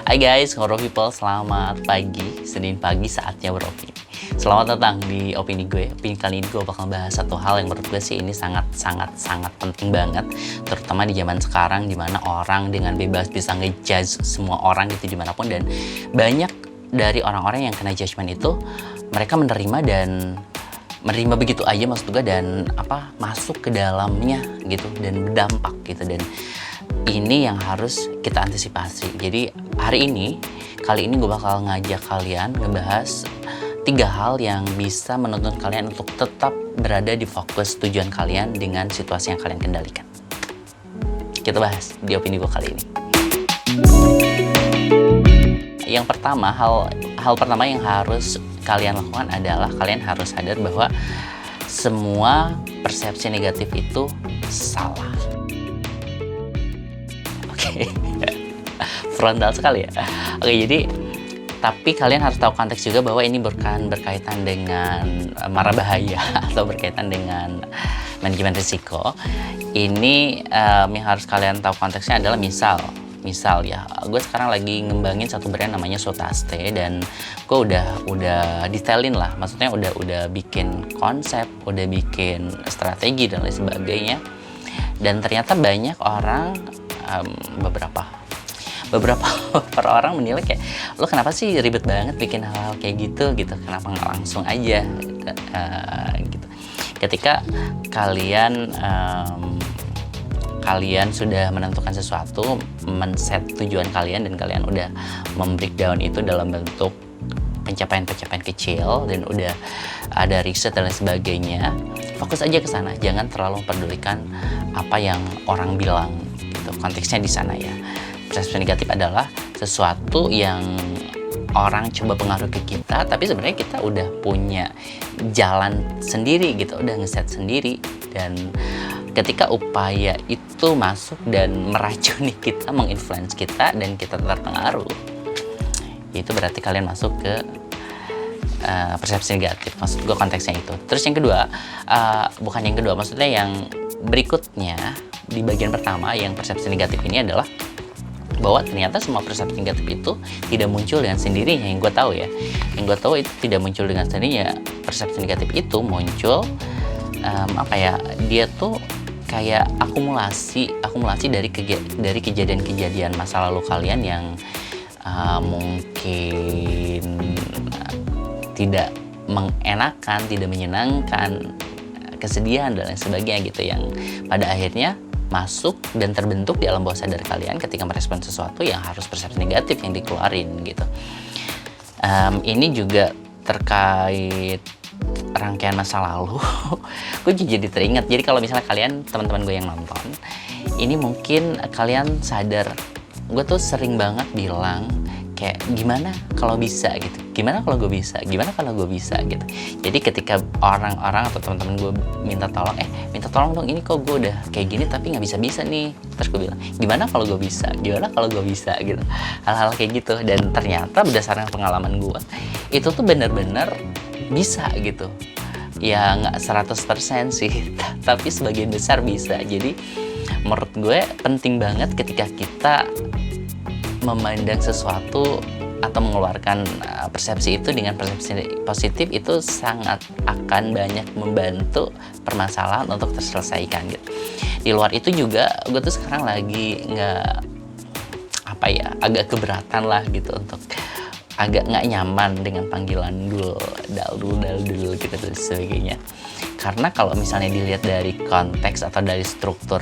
Hai guys, Horror People, selamat pagi. Senin pagi saatnya beropini. Selamat datang di opini gue. Opini kali ini gue bakal bahas satu hal yang menurut gue sih ini sangat penting banget, terutama di zaman sekarang dimana orang dengan bebas bisa ngejudge semua orang gitu dimanapun, dan banyak dari orang-orang yang kena judgment itu mereka menerima begitu aja maksud gue, dan masuk ke dalamnya gitu dan berdampak gitu, dan ini yang harus kita antisipasi. Jadi kali ini gue bakal ngajak kalian ngebahas 3 hal yang bisa menuntun kalian untuk tetap berada di fokus tujuan kalian dengan situasi yang kalian kendalikan. Kita bahas di opini gue kali ini. Yang pertama, hal pertama yang harus kalian lakukan adalah kalian harus sadar bahwa semua persepsi negatif itu salah. Oke. Frontal sekali ya. Oke, jadi tapi kalian harus tahu konteks juga bahwa ini bukan berkaitan dengan mara bahaya atau berkaitan dengan manajemen risiko. Ini yang harus kalian tahu konteksnya adalah misal ya, gue sekarang lagi ngembangin satu brand namanya Sotaste, dan gue udah detailin lah, maksudnya udah bikin konsep, udah bikin strategi dan lain sebagainya, dan ternyata banyak orang beberapa orang menilai kayak, lo kenapa sih ribet banget bikin hal kayak gitu, kenapa nggak langsung aja gitu. Ketika kalian sudah menentukan sesuatu, men-set tujuan kalian, dan kalian udah membreakdown itu dalam bentuk pencapaian kecil, dan udah ada riset dan lain sebagainya, fokus aja ke sana, jangan terlalu mempedulikan apa yang orang bilang gitu. Konteksnya di sana ya. Persepsi negatif adalah sesuatu yang orang coba pengaruh ke kita, tapi sebenarnya kita udah punya jalan sendiri gitu, udah ngeset sendiri, dan ketika upaya itu masuk dan meracuni kita, menginfluence kita, dan kita terpengaruh, itu berarti kalian masuk ke persepsi negatif. Maksud gue konteksnya itu. Terus yang kedua, maksudnya yang berikutnya di bagian pertama yang persepsi negatif ini adalah bahwa ternyata semua persepsi negatif itu tidak muncul dengan sendirinya. Yang gue tahu itu tidak muncul dengan sendirinya. Persepsi negatif itu muncul dia tuh kayak akumulasi dari kejadian-kejadian masa lalu kalian yang mungkin tidak mengenakan, tidak menyenangkan, kesedihan dan lain sebagainya gitu, yang pada akhirnya masuk dan terbentuk di alam bawah sadar kalian ketika merespon sesuatu yang harus persepsi negatif yang dikeluarin gitu. Ini juga terkait rangkaian masa lalu. Gue jadi teringat. Jadi kalau misalnya kalian, teman-teman gue yang nonton, ini mungkin kalian sadar, gue tuh sering banget bilang kayak gimana kalau bisa gitu, gimana kalau gue bisa gitu. Jadi ketika orang-orang atau teman-teman gue minta tolong dong, ini kok gue udah kayak gini tapi nggak bisa nih, terus gue bilang gimana kalau gue bisa gitu, hal-hal kayak gitu. Dan ternyata berdasarkan pengalaman gue itu tuh bener-bener bisa gitu ya, nggak 100% sih tapi sebagian besar bisa. Jadi menurut gue penting banget ketika kita memandang sesuatu atau mengeluarkan persepsi itu dengan persepsi positif, itu sangat akan banyak membantu permasalahan untuk terselesaikan gitu. Di luar itu juga gue tuh sekarang lagi agak keberatan lah gitu, untuk agak nggak nyaman dengan panggilan dul gitu dan sebagainya. Karena kalau misalnya dilihat dari konteks atau dari struktur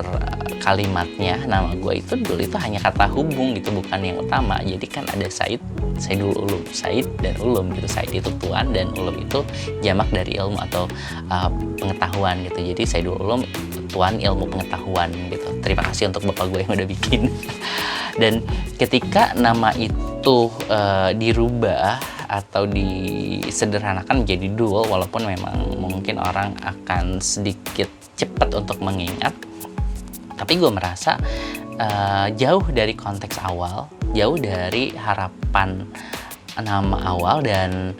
kalimatnya, nama gue itu dul itu hanya kata hubung gitu, bukan yang utama. Jadi kan ada Saidul Ulum, Said dan Ulum gitu. Said itu tuan dan Ulum itu jamak dari ilmu atau pengetahuan gitu. Jadi Saidul Ulum tuan ilmu pengetahuan gitu. Terima kasih untuk bapak gue yang udah bikin. Dan ketika nama itu dirubah atau disederhanakan menjadi dual, walaupun memang mungkin orang akan sedikit cepat untuk mengingat, tapi gue merasa jauh dari konteks awal, jauh dari harapan nama awal, dan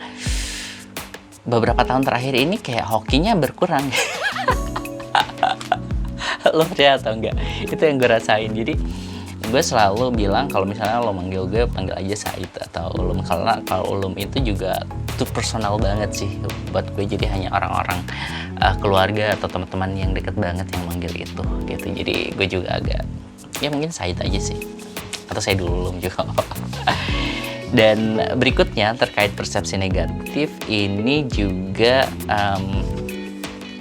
beberapa tahun terakhir ini kayak hokinya berkurang. Lo percaya atau enggak? Itu yang gue rasain. Jadi gue selalu bilang kalau misalnya lo manggil gue, panggil aja Said atau Ulum, karena kalau Ulum itu juga itu personal banget sih buat gue. Jadi hanya orang-orang keluarga atau teman-teman yang deket banget yang manggil itu gitu. Jadi gue juga agak ya mungkin Said aja sih, atau saya dulu Ulum juga. Dan berikutnya terkait persepsi negatif ini juga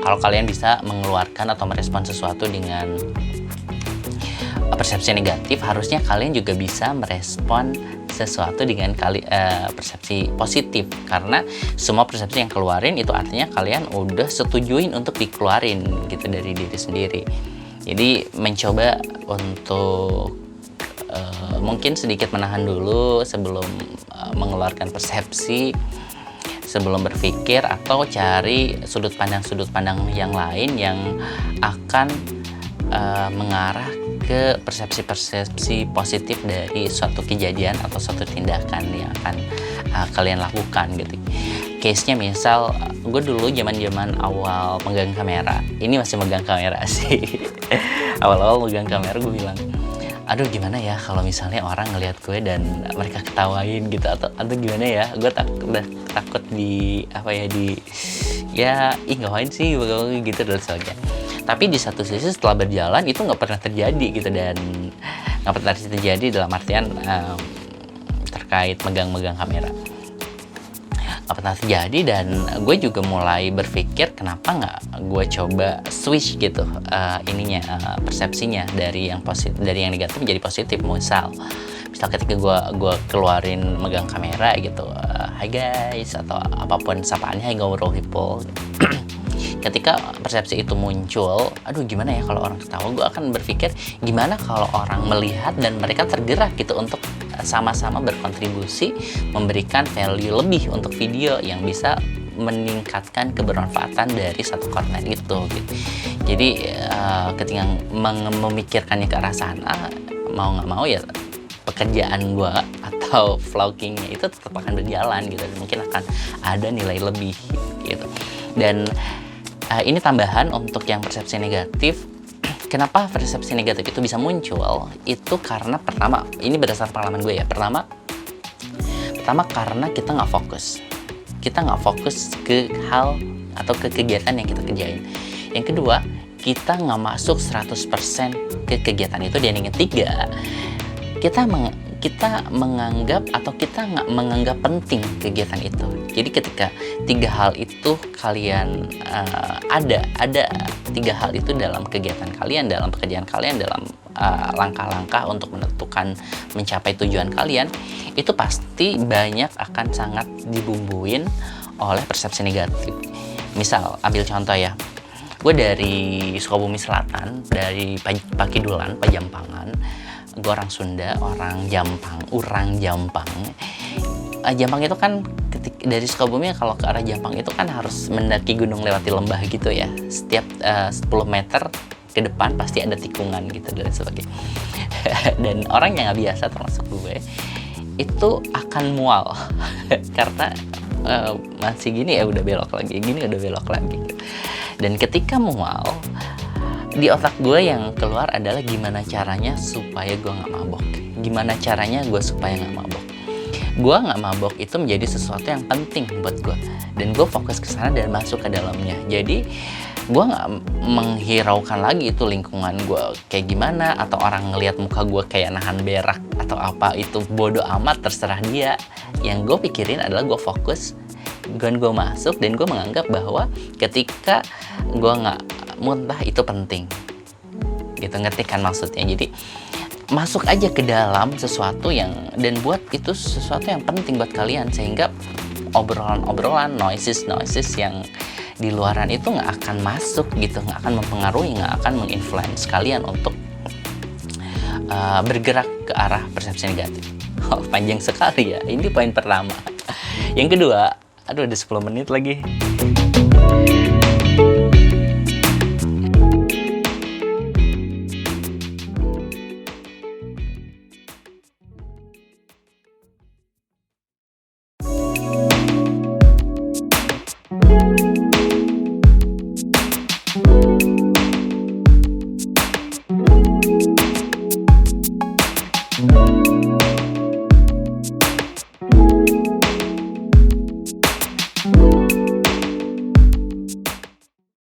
kalau kalian bisa mengeluarkan atau merespon sesuatu dengan persepsi negatif, harusnya kalian juga bisa merespon sesuatu dengan persepsi positif, karena semua persepsi yang keluarin itu artinya kalian udah setujuin untuk dikeluarin gitu dari diri sendiri. Jadi mencoba untuk mungkin sedikit menahan dulu sebelum mengeluarkan persepsi, sebelum berpikir atau cari sudut pandang yang lain yang akan mengarah ke persepsi positif dari suatu kejadian atau suatu tindakan yang akan kalian lakukan gitu. Case-nya misal, gue dulu zaman awal megang kamera, ini masih megang kamera sih. Awal-awal megang kamera gue bilang, aduh gimana ya kalau misalnya orang ngelihat gue dan mereka ketawain gitu, atau gimana ya, gue takut ngapain sih gitu dan sebagainya. Tapi di satu sisi setelah berjalan itu nggak pernah terjadi gitu, dan nggak pernah terjadi dalam artian terkait megang kamera nggak pernah terjadi. Dan gue juga mulai berpikir kenapa nggak gue coba switch gitu persepsinya dari yang positif, dari yang negatif menjadi positif. Misal ketika gue keluarin megang kamera gitu, hi guys, atau apapun sapaannya, hi ngobrol people. Ketika persepsi itu muncul, aduh gimana ya kalau orang ketawa, gue akan berpikir gimana kalau orang melihat dan mereka tergerak gitu untuk sama-sama berkontribusi memberikan value lebih untuk video yang bisa meningkatkan kebermanfaatan dari satu konten gitu. Jadi ketika memikirkannya ke arah sana, mau nggak mau ya pekerjaan gue atau vloggingnya itu tetap akan berjalan gitu, dan mungkin akan ada nilai lebih gitu. Dan ini tambahan untuk yang persepsi negatif. Kenapa persepsi negatif itu bisa muncul? Itu karena pertama, ini berdasarkan pengalaman gue ya. Pertama karena kita nggak fokus. Kita nggak fokus ke hal atau ke kegiatan yang kita kerjain. Yang kedua, kita nggak masuk 100% ke kegiatan itu. Dan yang ketiga, kita menganggap atau kita nggak menganggap penting kegiatan itu. Jadi ketika tiga hal itu kalian ada tiga hal itu dalam kegiatan kalian, dalam pekerjaan kalian, dalam langkah-langkah untuk mencapai tujuan kalian, itu pasti banyak akan sangat dibumbuin oleh persepsi negatif. Misal ambil contoh ya, gue dari Sukabumi Selatan, dari Pakidulan, Pajampangan. Gue orang Sunda, orang Jampang. Jampang itu kan dari Sukabumi kalau ke arah Jampang itu kan harus mendaki gunung lewati lembah gitu ya. Setiap 10 meter ke depan pasti ada tikungan gitu dan sebagainya. Dan orang yang nggak biasa termasuk gue itu akan mual karena masih gini ya udah belok lagi, gini udah belok lagi. Dan ketika mual, di otak gue yang keluar adalah gimana caranya supaya gue nggak mabok. Gimana caranya gue supaya nggak mabok. Gue nggak mabok itu menjadi sesuatu yang penting buat gue. Dan gue fokus ke sana dan masuk ke dalamnya. Jadi gue nggak menghiraukan lagi itu lingkungan gue kayak gimana, atau orang ngelihat muka gue kayak nahan berak atau apa, itu bodoh amat, terserah dia. Yang gue pikirin adalah gue fokus, gue masuk, dan gue menganggap bahwa ketika gue nggak muntah itu penting gitu, ngerti kan maksudnya. Jadi masuk aja ke dalam sesuatu yang, dan buat itu sesuatu yang penting buat kalian, sehingga obrolan noises yang di luaran itu nggak akan masuk gitu, nggak akan mempengaruhi, nggak akan menginfluence kalian untuk bergerak ke arah persepsi negatif. Panjang sekali ya, ini poin pertama. Yang kedua, aduh ada 10 menit lagi.